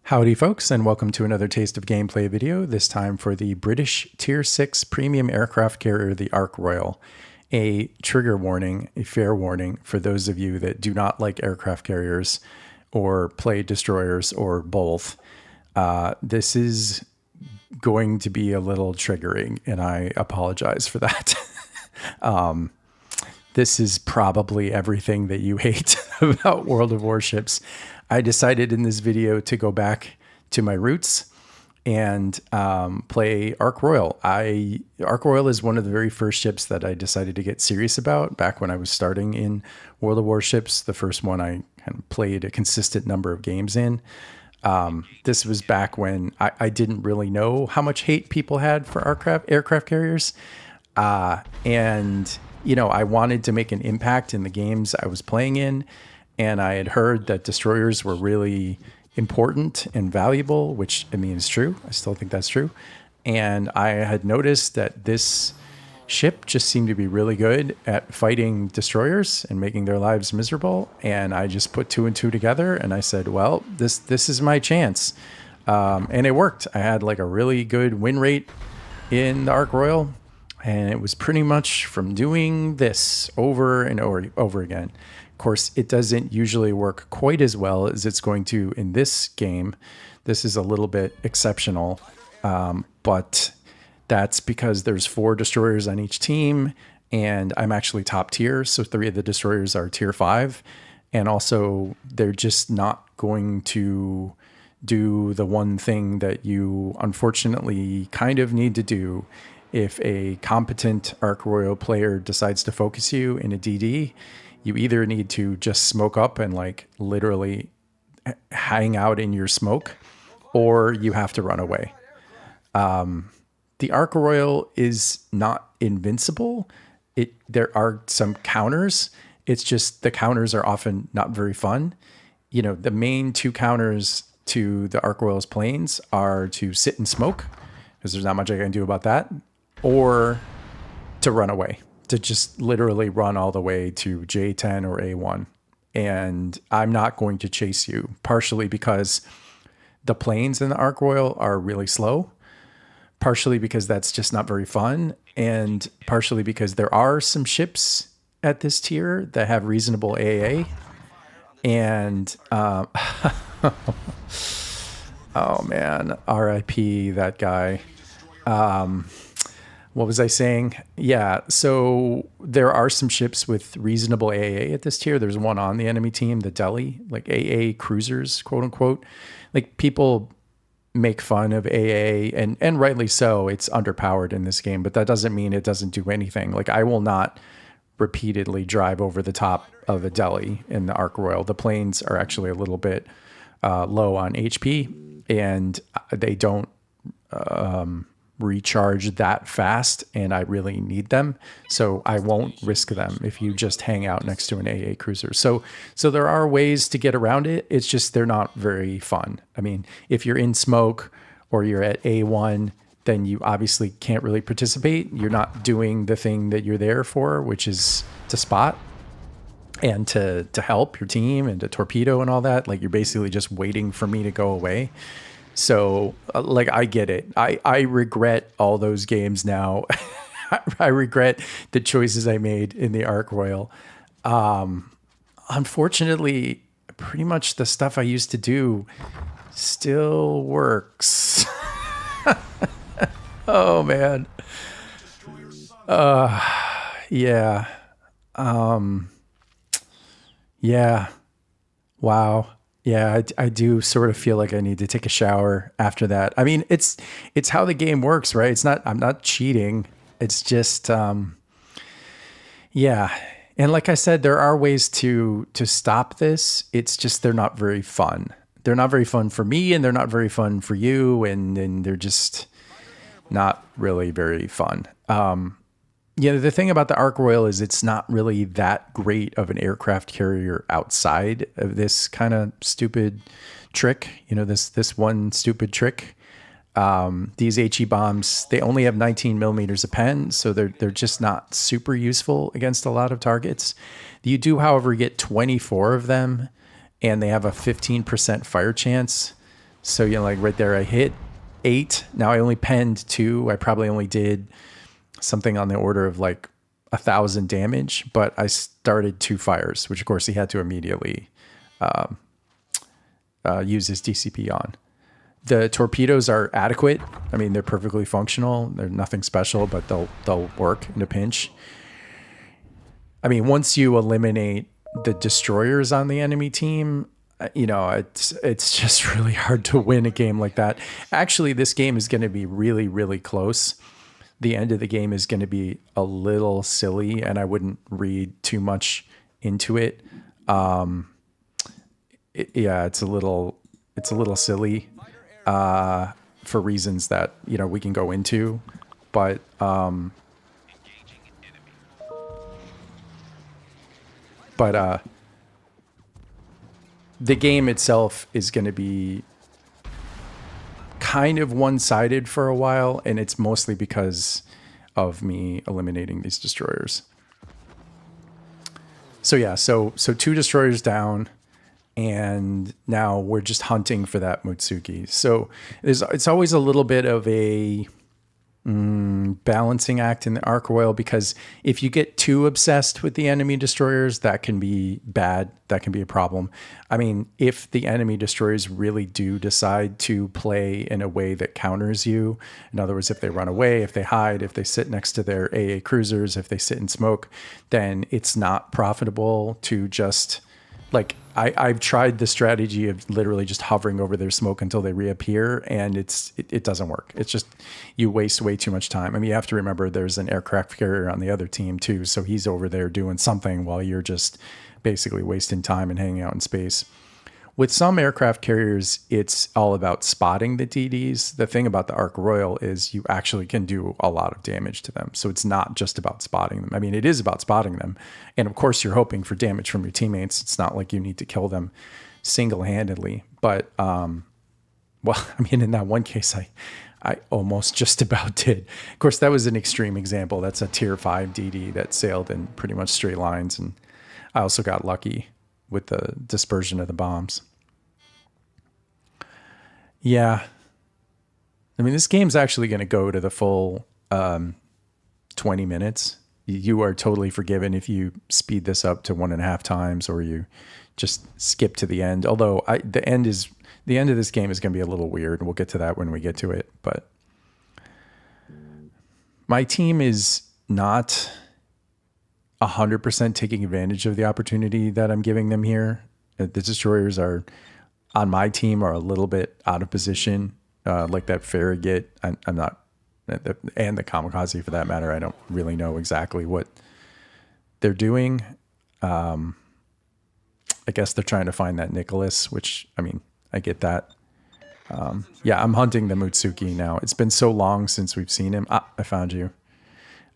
Howdy folks, and welcome to another Taste of Gameplay video, this time for the British Tier 6 premium aircraft carrier, the Ark Royal. A trigger warning, a fair warning for those of you that do not like aircraft carriers or play destroyers or both. This is going to be a little triggering, and I apologize for that. This is probably everything that you hate about World of Warships. I decided in this video to go back to my roots and play Ark Royal. Ark Royal is one of the very first ships that I decided to get serious about back when I was starting in World of Warships. The first one I kind of played a consistent number of games in. This was back when I didn't really know how much hate people had for aircraft carriers. And, you know, I wanted to make an impact in the games I was playing in. And I had heard that destroyers were really important and valuable, which I mean is true. I still think that's true. And I had noticed that this ship just seemed to be really good at fighting destroyers and making their lives miserable. And I just put two and two together and I said, well, this is my chance. And it worked. I had like a really good win rate in the Ark Royal. And it was pretty much from doing this over and over again. Of course, it doesn't usually work quite as well as it's going to in this game. This is a little bit exceptional, but that's because there's 4 destroyers on each team, and I'm actually top tier, so 3 of the destroyers are tier 5, and also they're just not going to do the one thing that you unfortunately kind of need to do if a competent Ark Royal player decides to focus you in a DD. You either need to just smoke up and like literally hang out in your smoke, or you have to run away. The Ark Royal is not invincible. There are some counters. It's just the counters are often not very fun. You know, the main 2 counters to the Ark Royal's planes are to sit and smoke, because there's not much I can do about that, or to run away. To just literally run all the way to J10 or A1. And I'm not going to chase you, partially because the planes in the Ark Royal are really slow, partially because that's just not very fun, and partially because there are some ships at this tier that have reasonable AA. And, oh man, RIP that guy. What was I saying? Yeah, so there are some ships with reasonable AA at this tier. There's one on the enemy team, the Delhi, like AA cruisers, quote unquote. Like people make fun of AA, and rightly so. It's underpowered in this game, but that doesn't mean it doesn't do anything. Like I will not repeatedly drive over the top of a Delhi in the Ark Royal. The planes are actually a little bit low on HP, and they don't recharge that fast, and I really need them, so I won't risk them if you just hang out next to an AA cruiser. So there are ways to get around it. It's just they're not very fun. I mean, if you're in smoke or you're at A1, then you obviously can't really participate. You're not doing the thing that you're there for, which is to spot and to help your team and to torpedo and all that. Like you're basically just waiting for me to go away. So, like, I get it. I regret all those games now. I regret the choices I made in the Ark Royal. Unfortunately, pretty much the stuff I used to do still works. Oh, man. Yeah. Yeah. Wow. Yeah, I do sort of feel like I need to take a shower after that. I mean, it's how the game works, right? I'm not cheating. It's just, yeah. And like I said, there are ways to stop this. It's just they're not very fun. They're not very fun for me, and they're not very fun for you, and they're just not really very fun. You know, the thing about the Ark Royal is it's not really that great of an aircraft carrier outside of this kind of stupid trick. You know, this one stupid trick. These HE bombs, they only have 19 millimeters a pen, so they're just not super useful against a lot of targets. You do, however, get 24 of them, and they have a 15% fire chance. So, like right there, I hit 8. Now I only penned 2. I probably only did something on the order of like 1,000 damage, but I started 2 fires, which of course he had to immediately use his DCP on. The torpedoes are adequate. I mean, they're perfectly functional. They're nothing special, but they'll work in a pinch. I mean, once you eliminate the destroyers on the enemy team, it's just really hard to win a game like that. Actually, this game is going to be really, really close. The end of the game is going to be a little silly, and I wouldn't read too much into it. It's a little silly for reasons that we can go into, but the game itself is going to be kind of one-sided for a while, and it's mostly because of me eliminating these destroyers. So yeah, so 2 destroyers down, and now we're just hunting for that Mutsuki. So it's always a little bit of a balancing act in the Ark Royal, because if you get too obsessed with the enemy destroyers, that can be bad. That can be a problem. I mean, if the enemy destroyers really do decide to play in a way that counters you, in other words, if they run away, if they hide, if they sit next to their AA cruisers, if they sit in smoke, then it's not profitable to just like, I've tried the strategy of literally just hovering over their smoke until they reappear, and it doesn't work. It's just, you waste way too much time. I mean, you have to remember there's an aircraft carrier on the other team too, so he's over there doing something while you're just basically wasting time and hanging out in space. With some aircraft carriers, it's all about spotting the DDs. The thing about the Ark Royal is you actually can do a lot of damage to them. So it's not just about spotting them. I mean, it is about spotting them. And of course, you're hoping for damage from your teammates. It's not like you need to kill them single-handedly. But, well, I mean, in that one case, I almost just about did. Of course, that was an extreme example. That's a tier 5 DD that sailed in pretty much straight lines. And I also got lucky with the dispersion of the bombs. Yeah. I mean, this game's actually going to go to the full 20 minutes. You are totally forgiven if you speed this up to 1.5 times, or you just skip to the end. Although the end of this game is going to be a little weird. We'll get to that when we get to it. But my team is not 100% taking advantage of the opportunity that I'm giving them here. The destroyers are on my team are a little bit out of position, like that Farragut. I'm not, and the Kamikaze for that matter. I don't really know exactly what they're doing. I guess they're trying to find that Nicholas, which, I mean, I get that. Yeah, I'm hunting the Mutsuki now. It's been so long since we've seen him. I found you.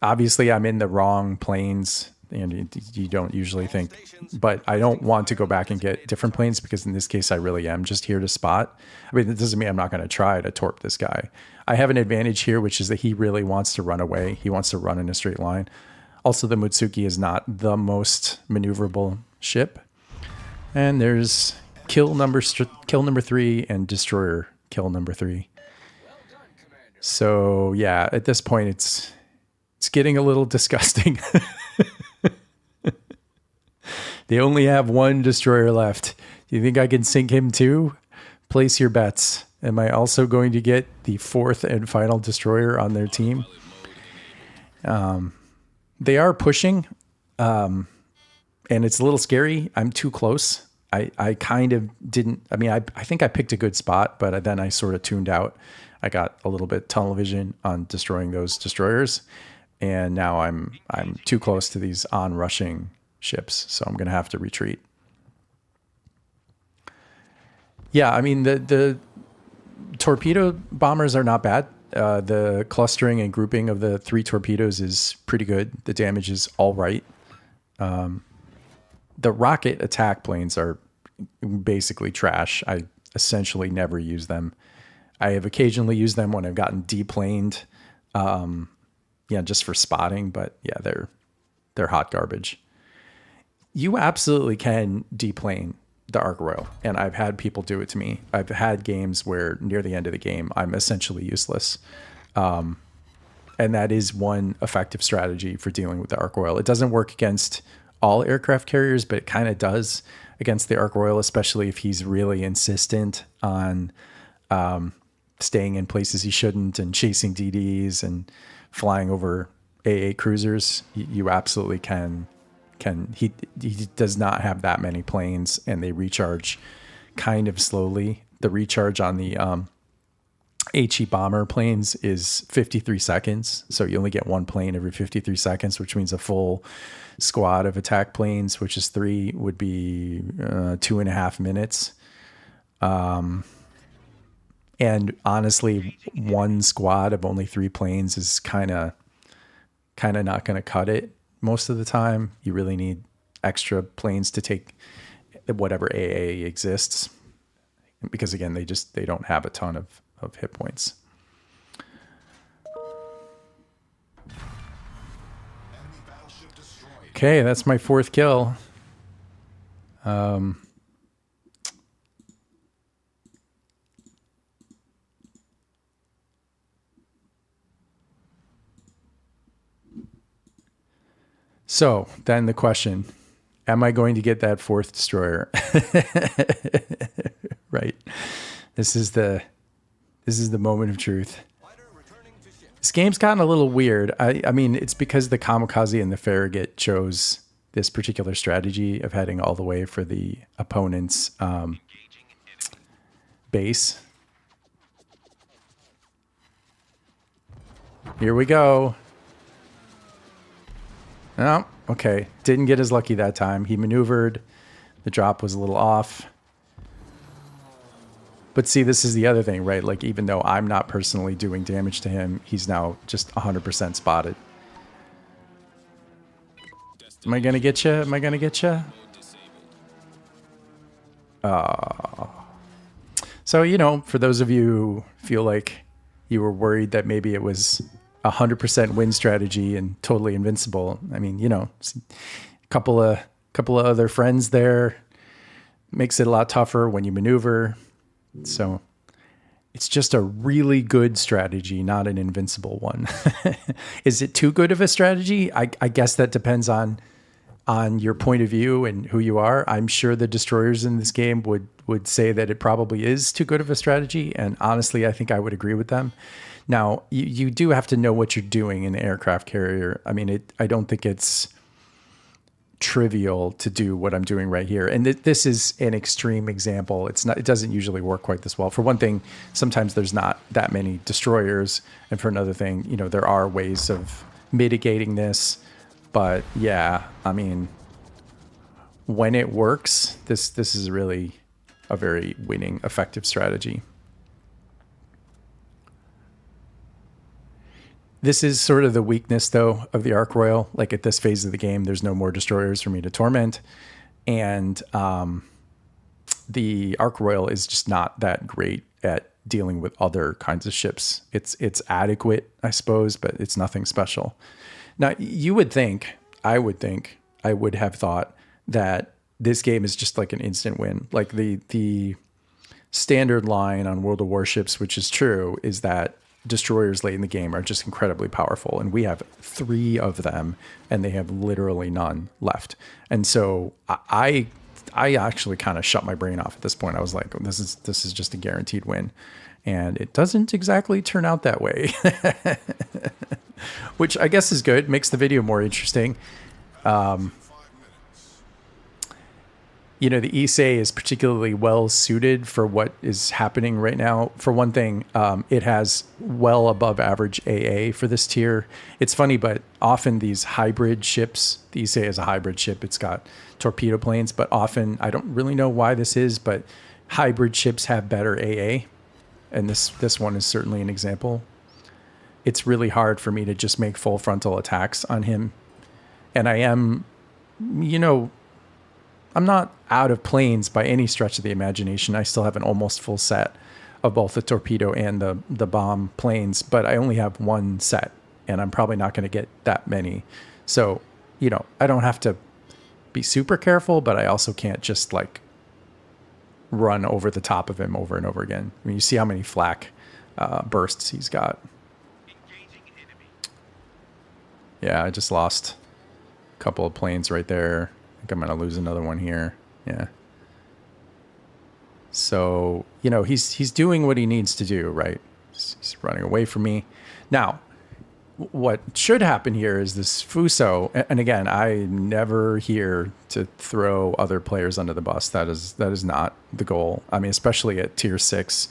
Obviously, I'm in the wrong planes, and you don't usually think, but I don't want to go back and get different planes, because in this case, I really am just here to spot. I mean, that doesn't mean I'm not going to try to torp this guy. I have an advantage here, which is that he really wants to run away. He wants to run in a straight line. Also, the Mutsuki is not the most maneuverable ship. And there's kill number 3 and destroyer kill number 3. So yeah, at this point, it's getting a little disgusting. They only have 1 destroyer left. Do you think I can sink him too? Place your bets. Am I also going to get the 4th and final destroyer on their team? They are pushing, and it's a little scary. I'm too close. I kind of didn't. I mean, I think I picked a good spot, but then I sort of tuned out. I got a little bit tunnel vision on destroying those destroyers, and now I'm too close to these on-rushing ships, so I'm going to have to retreat. Yeah, I mean, the torpedo bombers are not bad. The clustering and grouping of the 3 torpedoes is pretty good. The damage is all right. The rocket attack planes are basically trash. I essentially never use them. I have occasionally used them when I've gotten deplaned, just for spotting, but yeah, they're hot garbage. You absolutely can deplane the Ark Royal, and I've had people do it to me. I've had games where near the end of the game, I'm essentially useless. And that is one effective strategy for dealing with the Ark Royal. It doesn't work against all aircraft carriers, but it kind of does against the Ark Royal, especially if he's really insistent on staying in places he shouldn't and chasing DDs and flying over AA cruisers. You absolutely can. He does not have that many planes, and they recharge kind of slowly. The recharge on the HE bomber planes is 53 seconds. So you only get one plane every 53 seconds, which means a full squad of attack planes, which is 3, would be 2.5 minutes. And honestly, one squad of only 3 planes is kind of not going to cut it most of the time. You really need extra planes to take whatever AA exists, because again, they don't have a ton of hit points. Okay, that's my 4th kill. So then the question, am I going to get that 4th destroyer? Right. This is the moment of truth. This game's gotten a little weird. I mean, it's because the Kamikaze and the Farragut chose this particular strategy of heading all the way for the opponent's base. Here we go. Oh, okay. Didn't get as lucky that time. He maneuvered. The drop was a little off. But see, this is the other thing, right? Like, even though I'm not personally doing damage to him, he's now just 100% spotted. Am I going to get you? Am I going to get you? So, you know, for those of you who feel like you were worried that maybe it was 100% win strategy and totally invincible, I mean, you know, a couple of other friends there makes it a lot tougher when you maneuver. So it's just a really good strategy, not an invincible one. Is it too good of a strategy? I guess that depends on your point of view and who you are. I'm sure the destroyers in this game would say that it probably is too good of a strategy. And honestly, I think I would agree with them. Now, you do have to know what you're doing in the aircraft carrier. I mean, I don't think it's trivial to do what I'm doing right here. And this is an extreme example. It doesn't usually work quite this well. For one thing, sometimes there's not that many destroyers. And for another thing, you know, there are ways of mitigating this. But yeah, I mean, when it works, this is really a very winning, effective strategy. This is sort of the weakness, though, of the Ark Royal. Like, at this phase of the game, there's no more destroyers for me to torment. And the Ark Royal is just not that great at dealing with other kinds of ships. It's adequate, I suppose, but it's nothing special. Now, I would have thought that this game is just like an instant win. Like, the standard line on World of Warships, which is true, is that destroyers late in the game are just incredibly powerful, and we have 3 of them, and they have literally none left. And so I actually kind of shut my brain off at this point. I was like, this is just a guaranteed win, and it doesn't exactly turn out that way, which I guess is good. Makes the video more interesting. You know, the Issei is particularly well suited for what is happening right now. For one thing, it has well above average AA for this tier. It's funny, but often these hybrid ships, the Issei is a hybrid ship. It's got torpedo planes, but often, I don't really know why this is, but hybrid ships have better AA. And this one is certainly an example. It's really hard for me to just make full frontal attacks on him. And I am, you know, I'm not out of planes by any stretch of the imagination. I still have an almost full set of both the torpedo and the bomb planes, but I only have one set, and I'm probably not going to get that many. So, you know, I don't have to be super careful, but I also can't just like run over the top of him over and over again. I mean, you see how many flak bursts he's got. Yeah, I just lost a couple of planes right there. I think I'm going to lose another one here. Yeah. So, you know, he's doing what he needs to do, right? He's running away from me. Now, what should happen here is this Fuso, and again, I never here to throw other players under the bus. That is not the goal. I mean, especially at tier 6,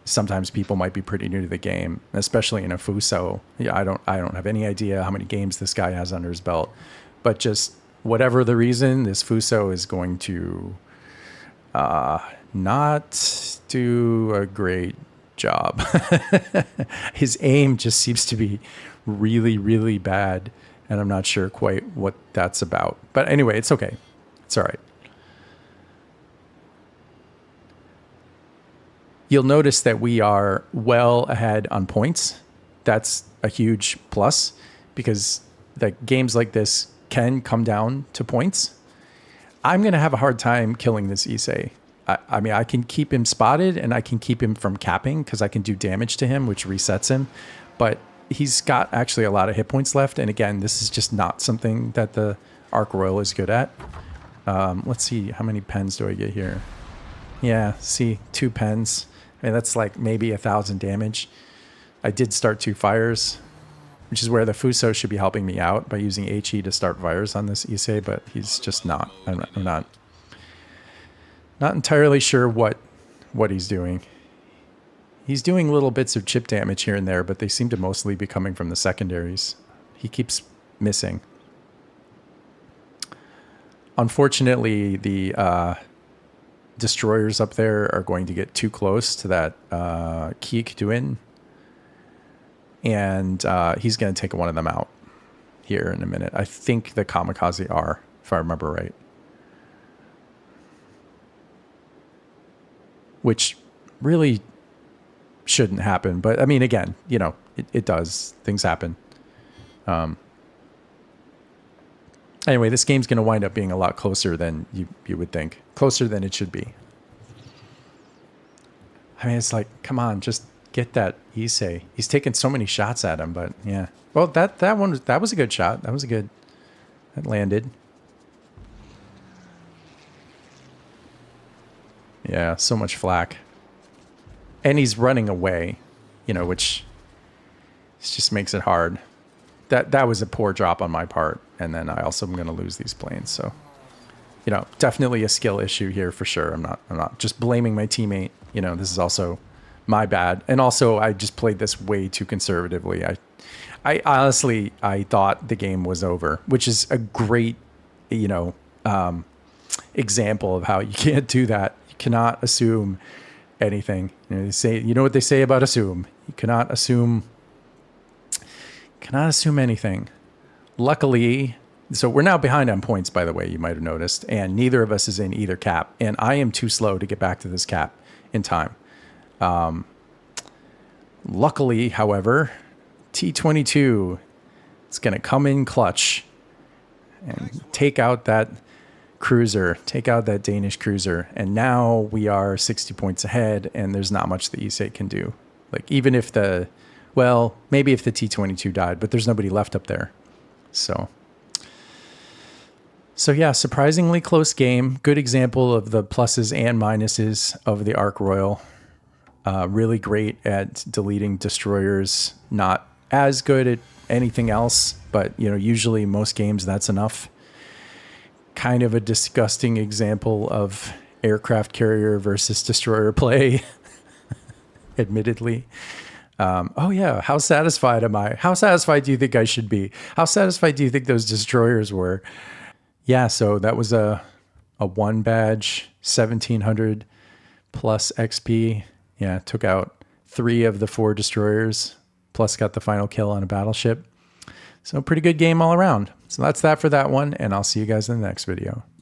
sometimes people might be pretty new to the game, especially in a Fuso. Yeah, I don't have any idea how many games this guy has under his belt, but just whatever the reason, this Fuso is going to not do a great job. His aim just seems to be really, really bad, and I'm not sure quite what that's about. But anyway, it's okay. It's all right. You'll notice that we are well ahead on points. That's a huge plus, because games like this can come down to points. I'm going to have a hard time killing this Issei. I mean, I can keep him spotted and I can keep him from capping because I can do damage to him, which resets him. But he's got actually a lot of hit points left. And again, this is just not something that the Ark Royal is good at. Let's see, how many pens do I get here? Yeah, see, 2 pens. I mean, that's like maybe 1,000 damage. I did start 2 fires, which is where the Fuso should be helping me out by using HE to start fires on this Issei, but he's just not. I'm not entirely sure what he's doing. He's doing little bits of chip damage here and there, but they seem to mostly be coming from the secondaries. He keeps missing. Unfortunately, the destroyers up there are going to get too close to that Keek Duin, and he's going to take one of them out here in a minute. I think the Kamikaze are, if I remember right. Which really shouldn't happen. But I mean, again, you know, it does. Things happen. Anyway, this game's going to wind up being a lot closer than you would think. Closer than it should be. I mean, it's like, come on, just get that Issei. He's taken so many shots at him, but yeah. Well, that was a good shot. That landed. Yeah, so much flak. And he's running away, you know, which just makes it hard. That was a poor drop on my part, and then I also am going to lose these planes. So, you know, definitely a skill issue here for sure. I'm not just blaming my teammate. You know, this is also my bad. And also, I just played this way too conservatively. I honestly, I thought the game was over, which is a great, you know, example of how you can't do that. Cannot assume anything. You know, they say, you know what they say about assume. You cannot assume anything. Luckily, so we're now behind on points, by the way, you might have noticed, and neither of us is in either cap, and I am too slow to get back to this cap in time. Luckily, however, T-22 is going to come in clutch and take out that cruiser, take out that Danish cruiser, and now we are 60 points ahead, and there's not much the Issei can do. Like, even if maybe if the T-22 died, but there's nobody left up there. So yeah, surprisingly close game. Good example of the pluses and minuses of the Ark Royal. Really great at deleting destroyers. Not as good at anything else, but you know, usually most games that's enough. Kind of a disgusting example of aircraft carrier versus destroyer play, admittedly. Oh yeah, how satisfied am I? How satisfied do you think I should be? How satisfied do you think those destroyers were? Yeah, so that was a 1 badge, 1700 plus XP. Yeah, took out 3 of the 4 destroyers, plus got the final kill on a battleship. So pretty good game all around. So that's that for that one, and I'll see you guys in the next video.